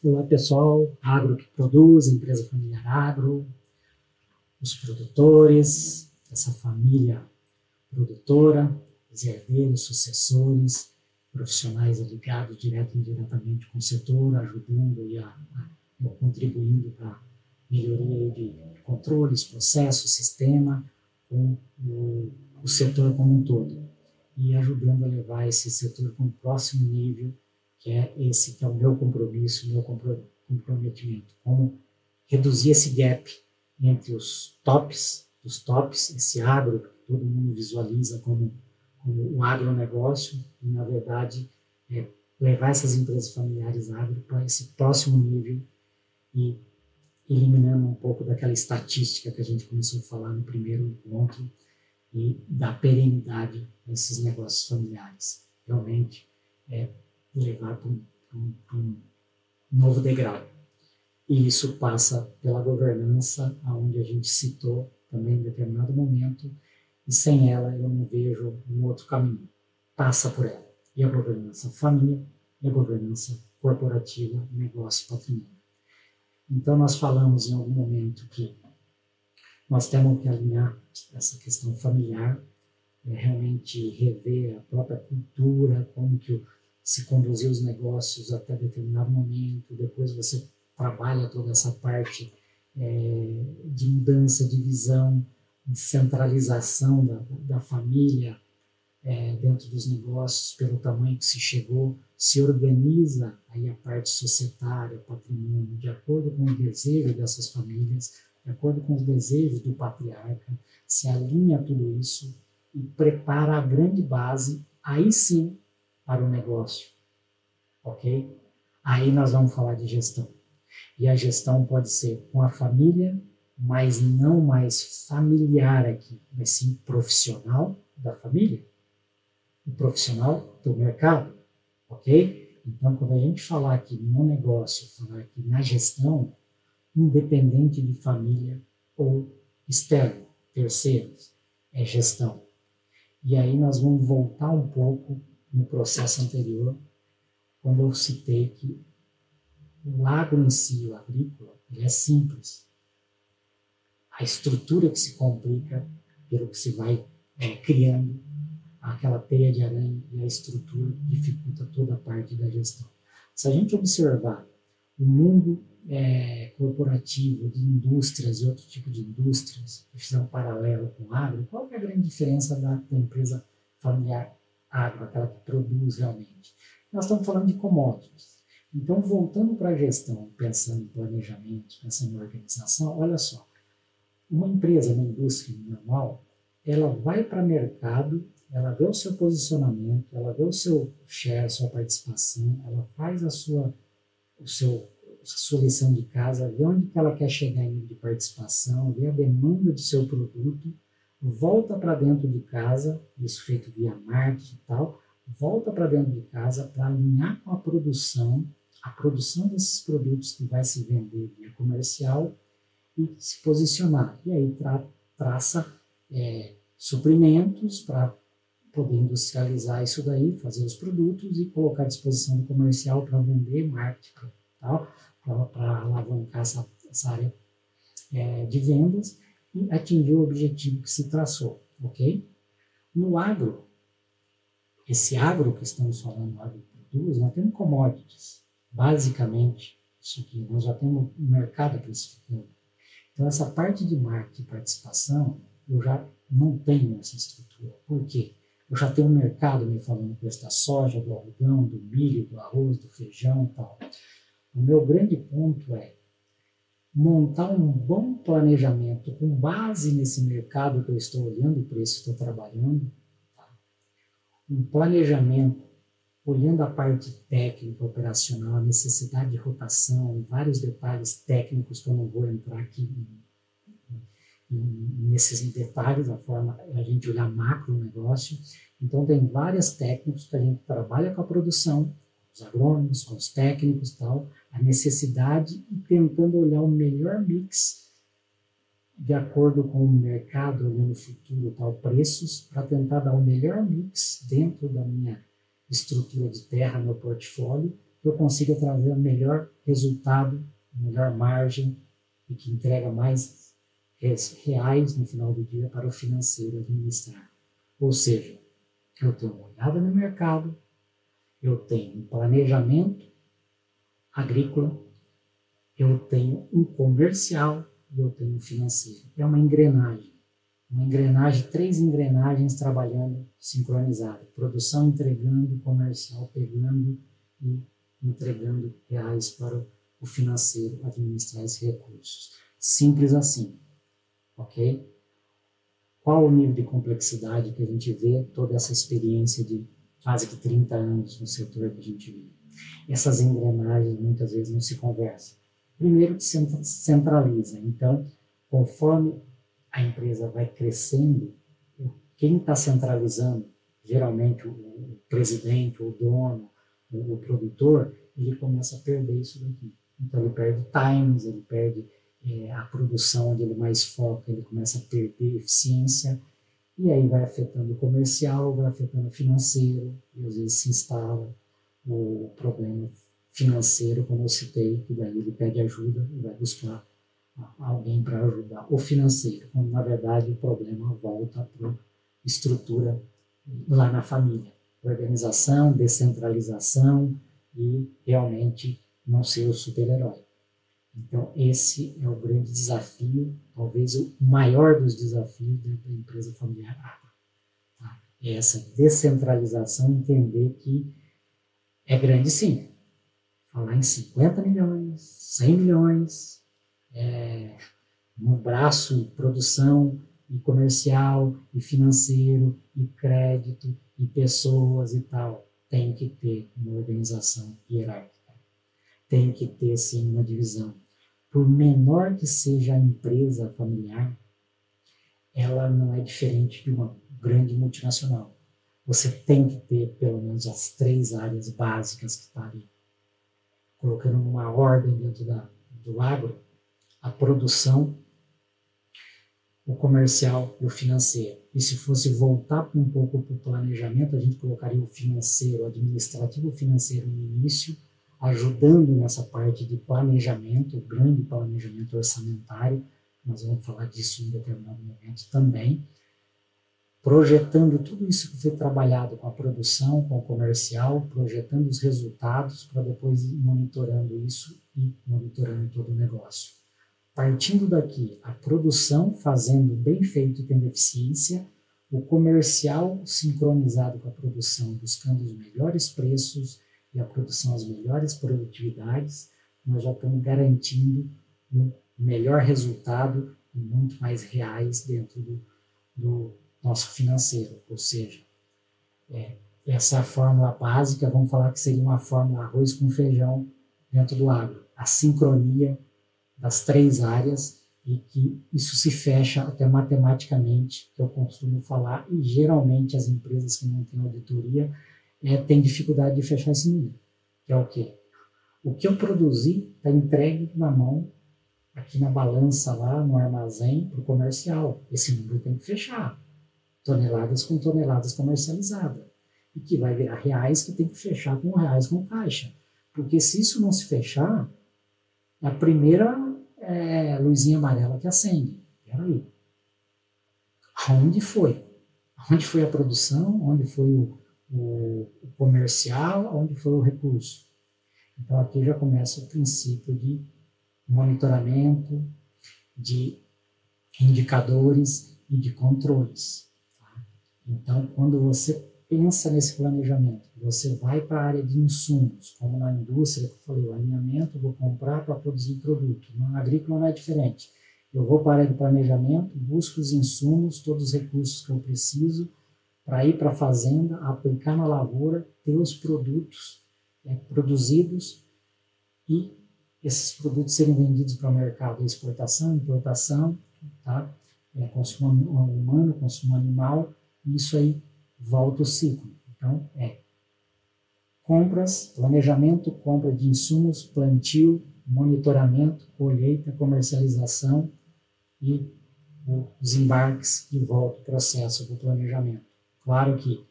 Olá pessoal, Agro que produz, empresa familiar agro, os produtores, essa família produtora, os herdeiros, sucessores, profissionais ligados direto e indiretamente com o setor, ajudando e contribuindo para a melhoria de controles, processos, sistema, com o setor como um todo. E ajudando a levar esse setor para um próximo nível, que é esse que é o meu compromisso, o meu comprometimento. Como reduzir esse gap entre os tops, esse agro, que todo mundo visualiza como um agronegócio, e na verdade levar essas empresas familiares agro para esse próximo nível e eliminando um pouco daquela estatística que a gente começou a falar no primeiro encontro e da perenidade desses negócios familiares. Realmente levar para um novo degrau. E isso passa pela governança, aonde a gente citou também em determinado momento, e sem ela eu não vejo um outro caminho. Passa por ela. E a governança família, e a governança corporativa, negócio e patrimônio. Então nós falamos em algum momento que nós temos que alinhar essa questão familiar, realmente rever a própria cultura, como que se conduzir os negócios até determinado momento, depois você trabalha toda essa parte de mudança de visão, de centralização da família dentro dos negócios, pelo tamanho que se chegou, se organiza aí a parte societária, patrimônio, de acordo com o desejo dessas famílias, de acordo com os desejos do patriarca, se alinha tudo isso e prepara a grande base, aí sim, para o negócio, ok? Aí nós vamos falar de gestão. E a gestão pode ser com a família, mas não mais familiar aqui, mas sim profissional da família, e profissional do mercado, ok? Então, quando a gente falar aqui no negócio, falar aqui na gestão, independente de família ou externo, terceiros, é gestão. E aí nós vamos voltar um pouco no processo anterior, quando eu citei que o agro em si, o agrícola, ele é simples. A estrutura que se complica pelo que se vai criando, aquela teia de aranha e a estrutura dificulta toda a parte da gestão. Se a gente observar o mundo corporativo, de indústrias e outro tipo de indústrias, que fizer um paralelo com o agro, qual é a grande diferença da empresa familiar agro, aquela que produz realmente? Nós estamos falando de commodities. Então, voltando para a gestão, pensando em planejamento, pensando em organização, olha só, uma empresa, uma indústria normal, ela vai para o mercado, ela vê o seu posicionamento, ela vê o seu share, a sua participação, ela faz a sua lição de casa, vê onde que ela quer chegar em nível de participação, vê a demanda do seu produto, volta para dentro de casa, isso feito via marketing e tal, volta para dentro de casa para alinhar com a produção desses produtos que vai se vender via comercial e se posicionar. E aí traça suprimentos para poder industrializar isso daí, fazer os produtos e colocar à disposição do comercial para vender, marketing, para alavancar essa área de vendas e atingir o objetivo que se traçou, ok? No agro, esse agro que estamos falando, agro produz, nós temos commodities, basicamente, isso aqui, nós já temos um mercado precificando. Então, essa parte de marketing e participação, eu já não tenho essa estrutura. Por quê? Eu já tenho um mercado me falando preço da soja, do algodão, do milho, do arroz, do feijão e tal. O meu grande ponto é montar um bom planejamento com base nesse mercado que eu estou olhando, o preço que estou trabalhando, tá? Um planejamento olhando a parte técnica, operacional, a necessidade de rotação e vários detalhes técnicos que eu não vou entrar aqui nesses detalhes, a forma a gente olhar macro o negócio. Então tem várias técnicas que a gente trabalha com a produção, os agrônomos, com os técnicos e tal, a necessidade e tentando olhar o melhor mix de acordo com o mercado, olhando o futuro, tal, preços, para tentar dar o melhor mix dentro da minha estrutura de terra, meu portfólio, que eu consiga trazer o melhor resultado, a melhor margem e que entrega mais reais no final do dia para o financeiro administrar. Ou seja, eu tenho uma olhada no mercado, eu tenho um planejamento agrícola, eu tenho um comercial e eu tenho um financeiro. É uma engrenagem, três engrenagens trabalhando sincronizado. Produção entregando, comercial pegando e entregando reais para o financeiro administrar esses recursos. Simples assim, ok? Qual o nível de complexidade que a gente vê toda essa experiência de quase que 30 anos no setor que a gente vive? Essas engrenagens muitas vezes não se conversam. Primeiro que centraliza. Então, conforme a empresa vai crescendo, quem está centralizando, geralmente o presidente, o dono, o produtor, ele começa a perder isso daqui. Então ele perde times, ele perde a produção onde ele mais foca, ele começa a perder eficiência, e aí vai afetando o comercial, vai afetando o financeiro, e às vezes se instala o problema financeiro, como eu citei, que daí ele pede ajuda e vai buscar alguém para ajudar o financeiro, quando na verdade o problema volta para a estrutura lá na família. Organização, descentralização e realmente não ser o super-herói. Então esse é o grande desafio, talvez o maior dos desafios dentro da empresa familiar agro. Tá? É essa descentralização, entender que é grande sim. Falar em 50 milhões, 100 milhões, no braço e produção, e comercial, e financeiro, e crédito, e pessoas e tal. Tem que ter uma organização hierárquica. Tem que ter, sim, uma divisão. Por menor que seja a empresa familiar, ela não é diferente de uma grande multinacional. Você tem que ter, pelo menos, as 3 áreas básicas que estão ali. Colocando numa ordem dentro do agro, a produção, o comercial e o financeiro. E se fosse voltar um pouco para o planejamento, a gente colocaria o financeiro, o administrativo financeiro no início, ajudando nessa parte de planejamento, o grande planejamento orçamentário. Nós vamos falar disso em determinado momento também. Projetando tudo isso que foi trabalhado com a produção, com o comercial, projetando os resultados para depois ir monitorando isso e monitorando todo o negócio. Partindo daqui, a produção fazendo bem feito, tendo eficiência, o comercial sincronizado com a produção, buscando os melhores preços e a produção as melhores produtividades, nós já estamos garantindo um melhor resultado e muito mais reais dentro do nosso financeiro. Ou seja, essa fórmula básica, vamos falar que seria uma fórmula arroz com feijão dentro do agro. A sincronia das 3 áreas e que isso se fecha até matematicamente, que eu costumo falar, e geralmente as empresas que não têm auditoria têm dificuldade de fechar esse número, que é o quê? O que eu produzi está entregue na mão, aqui na balança lá, no armazém, para o comercial. Esse número tem que fechar. Toneladas com toneladas comercializadas. E que vai virar reais, que tem que fechar com reais com caixa. Porque se isso não se fechar, a primeira luzinha amarela que acende. Peraí. Aonde foi? Onde foi a produção? Onde foi o comercial? Onde foi o recurso? Então aqui já começa o princípio de monitoramento, de indicadores e de controles. Tá? Então, quando você pensa nesse planejamento, você vai para a área de insumos, como na indústria, que eu falei, o alinhamento, vou comprar para produzir produto. Na agrícola não é diferente. Eu vou para a área de planejamento, busco os insumos, todos os recursos que eu preciso, para ir para a fazenda, aplicar na lavoura, ter os produtos produzidos e esses produtos serem vendidos para o mercado, exportação, importação, tá? Consumo humano, consumo animal, e isso aí volta o ciclo. Então, compras, planejamento, compra de insumos, plantio, monitoramento, colheita, comercialização e os embarques e volta o processo do planejamento. Claro que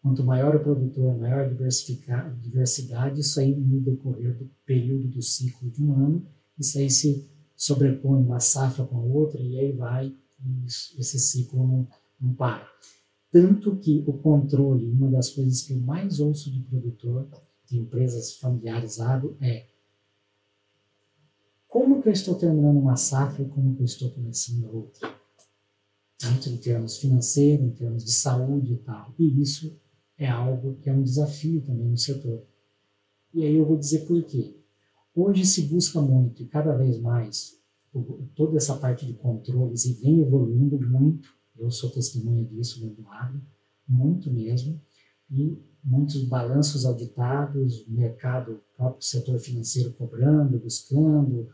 Quanto maior o produtor, maior a diversidade, isso aí no decorrer do período do ciclo de um ano, isso aí se sobrepõe uma safra com a outra e aí vai, e esse ciclo não para. Tanto que o controle, uma das coisas que eu mais ouço de produtor, de empresas familiares agro, é como que eu estou terminando uma safra e como que eu estou começando a outra. Tanto em termos financeiros, em termos de saúde e tal. E isso é algo que é um desafio também no setor. E aí eu vou dizer por quê. Hoje se busca muito e cada vez mais toda essa parte de controles e vem evoluindo muito. Eu sou testemunha disso no agro, muito mesmo. E muitos balanços auditados, o mercado, o próprio setor financeiro cobrando, buscando,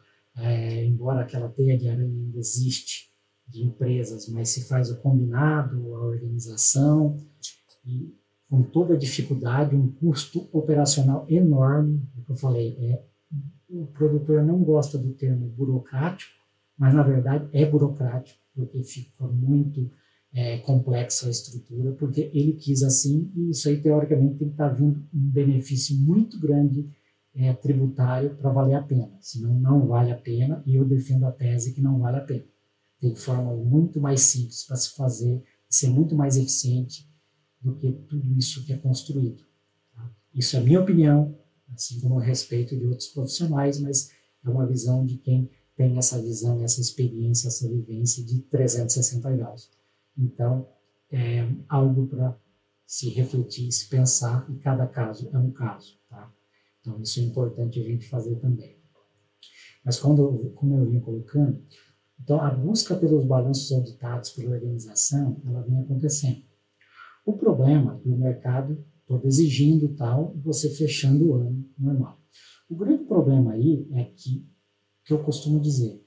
embora aquela teia de aranha ainda existe de empresas, mas se faz o combinado, a organização, e com toda a dificuldade, um custo operacional enorme, o que eu falei, o produtor não gosta do termo burocrático, mas na verdade é burocrático, porque fica muito complexa a estrutura, porque ele quis assim, e isso aí teoricamente tem que estar vindo um benefício muito grande tributário para valer a pena, senão não vale a pena, e eu defendo a tese que não vale a pena. Tem forma muito mais simples para se fazer, ser muito mais eficiente do que tudo isso que é construído. Tá? Isso é a minha opinião, assim como a respeito de outros profissionais, mas é uma visão de quem tem essa visão, essa experiência, essa vivência de 360 graus. Então, é algo para se refletir, se pensar, e cada caso é um caso. Tá? Então, isso é importante a gente fazer também. Mas como eu vinha colocando, então a busca pelos balanços auditados pela organização, ela vem acontecendo. O problema é o mercado todo exigindo tal, e você fechando o ano normal. O grande problema aí é que eu costumo dizer,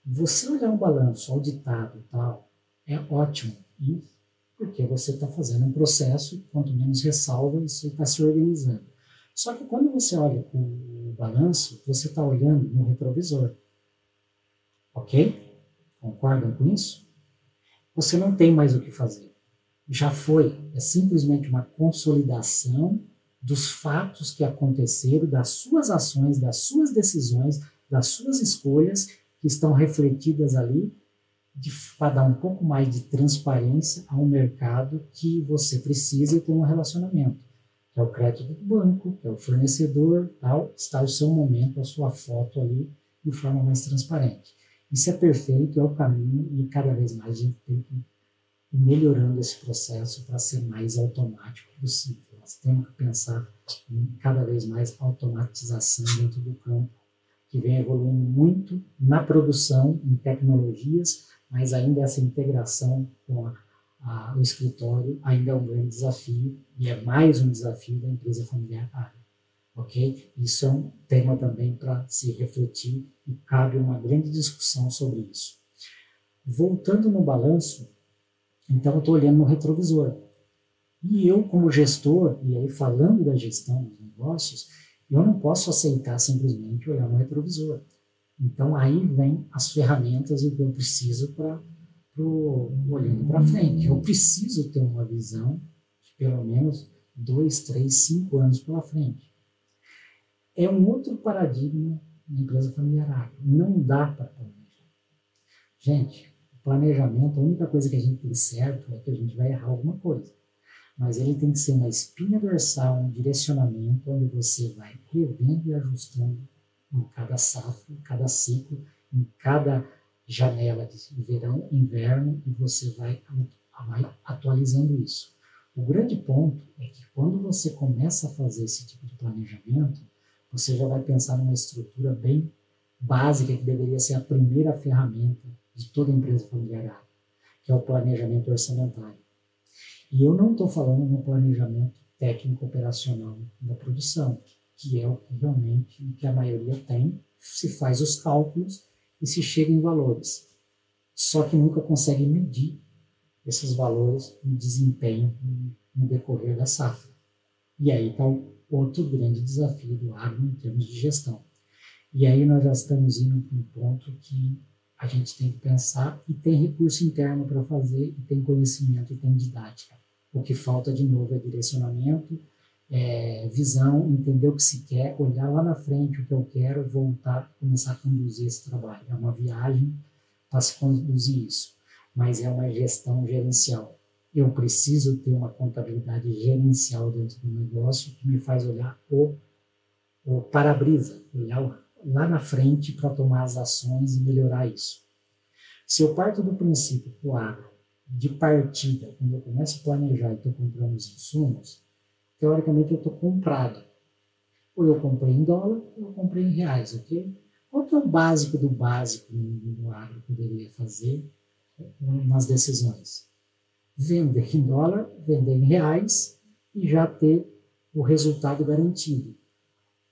você olhar um balanço auditado tal, é ótimo, porque você está fazendo um processo, quanto menos ressalva, isso está se organizando. Só que quando você olha o balanço, você está olhando no retrovisor. Ok? Concordam com isso? Você não tem mais o que fazer. Já foi. É simplesmente uma consolidação dos fatos que aconteceram, das suas ações, das suas decisões, das suas escolhas que estão refletidas ali para dar um pouco mais de transparência a um mercado que você precisa ter um relacionamento. Que é o crédito do banco, que é o fornecedor, tal, está o seu momento, a sua foto ali de forma mais transparente. Isso é perfeito, é o caminho e cada vez mais a gente tem que ir melhorando esse processo para ser mais automático possível. Nós temos que pensar em cada vez mais automatização dentro do campo, que vem evoluindo muito na produção, em tecnologias, mas ainda essa integração com o escritório ainda é um grande desafio e é mais um desafio da empresa familiar agro. Ok? Isso é um tema também para se refletir e cabe uma grande discussão sobre isso. Voltando no balanço, então eu estou olhando no retrovisor. E eu, como gestor, e aí falando da gestão dos negócios, eu não posso aceitar simplesmente olhar no retrovisor. Então aí vem as ferramentas e o que eu preciso para olhando para frente. Eu preciso ter uma visão de pelo menos 2, 3, 5 anos pela frente. É um outro paradigma na empresa familiar agro. Não dá para planejar. Gente, planejamento, a única coisa que a gente tem certo é que a gente vai errar alguma coisa. Mas ele tem que ser uma espinha dorsal, um direcionamento onde você vai revendo e ajustando em cada safra, em cada ciclo, em cada janela de verão, inverno, e você vai atualizando isso. O grande ponto é que quando você começa a fazer esse tipo de planejamento, você já vai pensar numa estrutura bem básica que deveria ser a primeira ferramenta de toda empresa familiar, que é o planejamento orçamentário. E eu não estou falando no planejamento técnico operacional da produção, que é o que realmente que a maioria tem, se faz os cálculos e se chega em valores. Só que nunca consegue medir esses valores no desempenho no decorrer da safra. E aí está o outro grande desafio do agro em termos de gestão. E aí nós já estamos indo para um ponto que a gente tem que pensar e tem recurso interno para fazer, e tem conhecimento e tem didática. O que falta, de novo, é direcionamento, visão, entender o que se quer, olhar lá na frente o que eu quero, voltar, começar a conduzir esse trabalho. É uma viagem para se conduzir isso, mas é uma gestão gerencial. Eu preciso ter uma contabilidade gerencial dentro do negócio que me faz olhar o para-brisa, olhar lá na frente para tomar as ações e melhorar isso. Se eu parto do princípio que o agro, de partida, quando eu começo a planejar e estou comprando os insumos, teoricamente eu estou comprado. Ou eu comprei em dólar, ou eu comprei em reais, ok? Qual que é o básico do básico no agro que eu deveria fazer nas decisões? Vender em dólar, vender em reais e já ter o resultado garantido.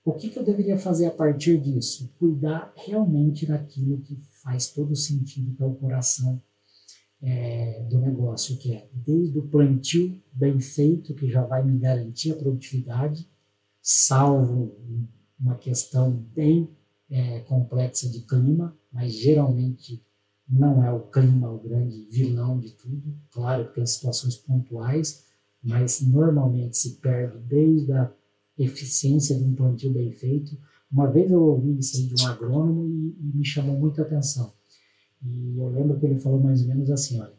O que eu deveria fazer a partir disso? Cuidar realmente daquilo que faz todo sentido para o coração do negócio, que é desde o plantio bem feito, que já vai me garantir a produtividade, salvo uma questão bem complexa de clima, mas geralmente não é o clima o grande vilão de tudo. Claro que tem situações pontuais, mas normalmente se perde desde a eficiência de um plantio bem feito. Uma vez eu ouvi isso aí de um agrônomo e me chamou muita atenção. E eu lembro que ele falou mais ou menos assim, olha,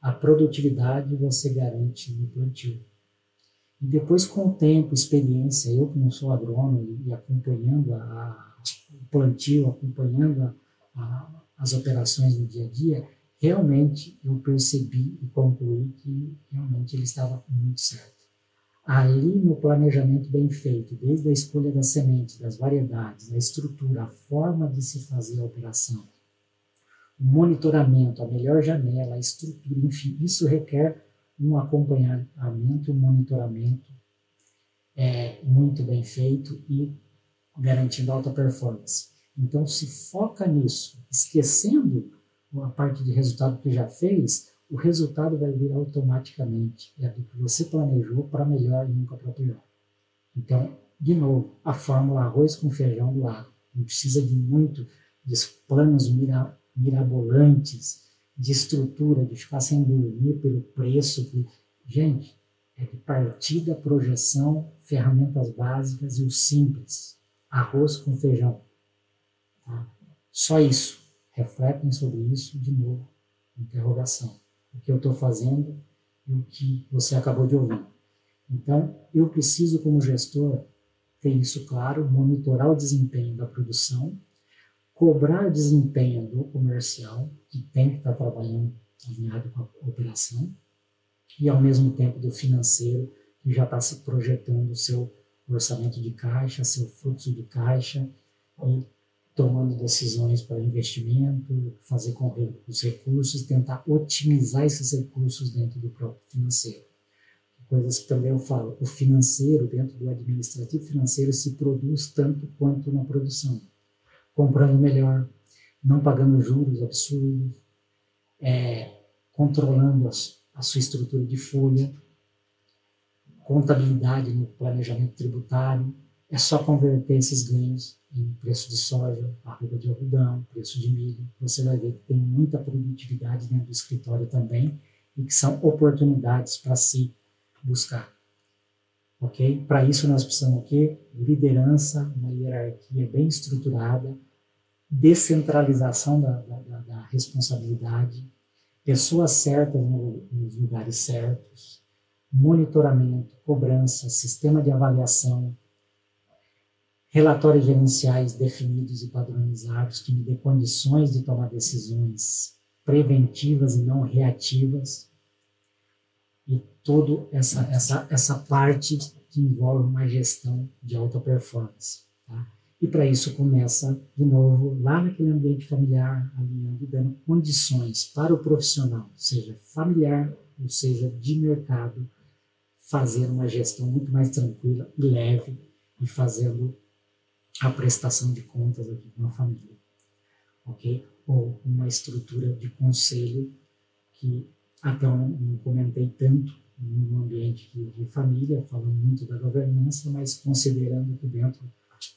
a produtividade você garante no plantio. E depois, com o tempo, experiência, eu que não sou agrônomo e acompanhando o plantio, acompanhando as operações no dia a dia, realmente eu percebi e concluí que realmente ele estava muito certo. Ali no planejamento bem feito, desde a escolha das sementes, das variedades, a estrutura, a forma de se fazer a operação, o monitoramento, a melhor janela, a estrutura, enfim, isso requer um acompanhamento, um monitoramento muito bem feito e garantindo alta performance. Então, se foca nisso, esquecendo a parte de resultado que já fez, o resultado vai vir automaticamente. É do que você planejou para melhor e nunca para pior. Então, de novo, a fórmula arroz com feijão do agro. Não precisa de muito de planos mirabolantes, de estrutura, de ficar sem dormir pelo preço. Gente, é de partida, projeção, ferramentas básicas e o simples. Arroz com feijão. Tá? Só isso. Refletem sobre isso de novo. Interrogação. O que eu estou fazendo e o que você acabou de ouvir. Então, eu preciso, como gestor, ter isso claro, monitorar o desempenho da produção, cobrar o desempenho do comercial, que tem que estar trabalhando alinhado com a operação, e ao mesmo tempo do financeiro, que já está se projetando o seu orçamento de caixa, seu fluxo de caixa, e tomando decisões para investimento, fazer com os recursos, tentar otimizar esses recursos dentro do próprio financeiro. Coisas que também eu falo, o financeiro, dentro do administrativo financeiro, se produz tanto quanto na produção. Comprando melhor, não pagando juros absurdos, controlando a sua estrutura de folha, contabilidade no planejamento tributário. É só converter esses ganhos em preço de soja, arroba de algodão, preço de milho. Você vai ver que tem muita produtividade dentro do escritório também e que são oportunidades para se buscar. Ok? Para isso nós precisamos o quê? Liderança, uma hierarquia bem estruturada, descentralização da responsabilidade, pessoas certas nos lugares certos, monitoramento, cobrança, sistema de avaliação, relatórios gerenciais definidos e padronizados que me dê condições de tomar decisões preventivas e não reativas, e toda essa parte que envolve uma gestão de alta performance. Tá? E para isso começa, de novo, lá naquele ambiente familiar, alinhando e dando condições para o profissional, seja familiar ou seja de mercado, fazer uma gestão muito mais tranquila e leve e fazendo a prestação de contas aqui com a família. Ok? Ou uma estrutura de conselho que até eu não comentei tanto no ambiente de família, falando muito da governança, mas considerando que dentro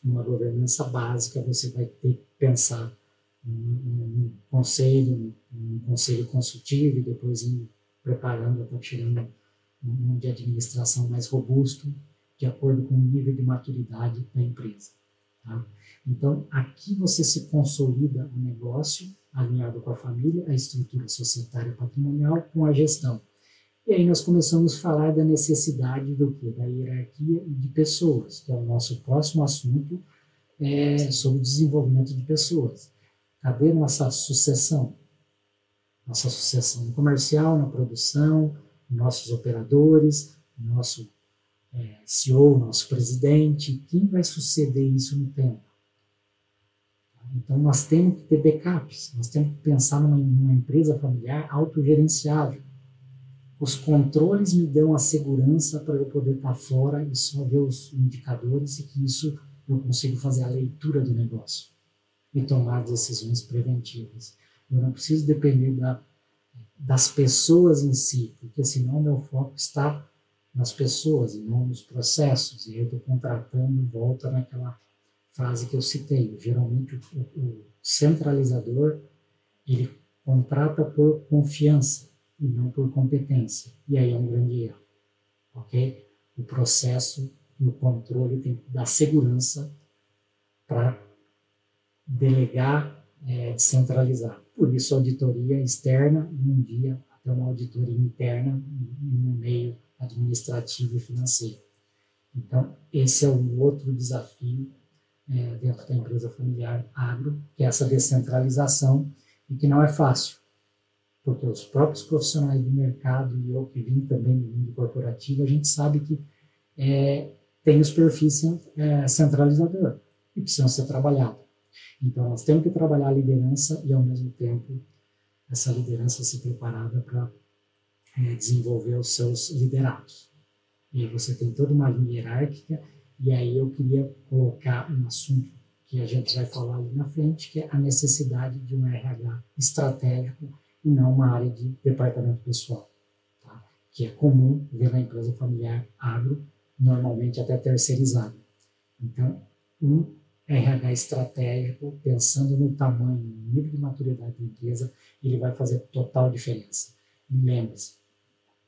de uma governança básica você vai ter que pensar num conselho consultivo e depois preparando, tirando de administração mais robusto, de acordo com o nível de maturidade da empresa. Tá? Então, aqui você se consolida o negócio, alinhado com a família, a estrutura societária patrimonial, com a gestão. E aí nós começamos a falar da necessidade do quê? Da hierarquia de pessoas, que é o nosso próximo assunto, sobre o desenvolvimento de pessoas. Cadê nossa sucessão? Nossa sucessão no comercial, na produção, nossos operadores, nosso CEO, nosso presidente, quem vai suceder isso no tempo? Então nós temos que ter backups, nós temos que pensar numa empresa familiar autogerenciável. Os controles me dão a segurança para eu poder estar fora e só ver os indicadores e que isso eu consigo fazer a leitura do negócio e tomar decisões preventivas. Eu não preciso depender das pessoas em si, porque senão meu foco está nas pessoas e não nos processos. E eu estou contratando, volta naquela frase que eu citei. Geralmente o centralizador, ele contrata por confiança e não por competência. E aí é um grande erro, ok? O processo e o controle tem que dar segurança para delegar, descentralizar. Por isso, auditoria externa e um dia até uma auditoria interna no meio administrativo e financeiro. Então, esse é um outro desafio dentro da empresa familiar agro, que é essa descentralização e que não é fácil, porque os próprios profissionais do mercado e eu que vim também do mundo corporativo, a gente sabe que tem os perfis centralizadores e precisam ser trabalhados. Então, nós temos que trabalhar a liderança e, ao mesmo tempo, essa liderança ser preparada para desenvolver os seus liderados. E você tem toda uma linha hierárquica, e aí eu queria colocar um assunto que a gente vai falar ali na frente, que é a necessidade de um RH estratégico e não uma área de departamento pessoal, tá? Que é comum ver na empresa familiar agro, normalmente até terceirizado. Então, um RH estratégico, pensando no tamanho, no nível de maturidade da empresa, ele vai fazer total diferença. E lembre-se,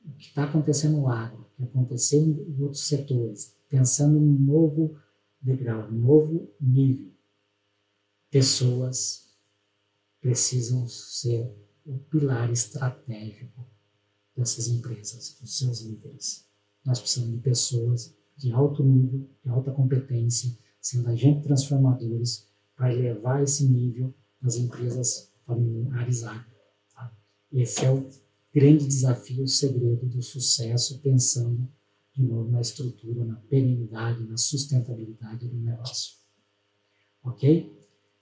o que está acontecendo no agro, o que aconteceu em outros setores, pensando num novo degrau, num novo nível, pessoas precisam ser o pilar estratégico dessas empresas, dos seus líderes. Nós precisamos de pessoas de alto nível, de alta competência, sendo agentes transformadores para elevar esse nível das empresas familiares agro. Tá? Esse é o grande desafio, o segredo do sucesso, pensando de novo na estrutura, na perenidade, na sustentabilidade do negócio. Ok?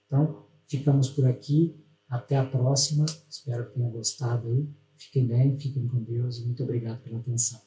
Então, ficamos por aqui. Até a próxima. Espero que tenham gostado aí. Fiquem bem, fiquem com Deus e muito obrigado pela atenção.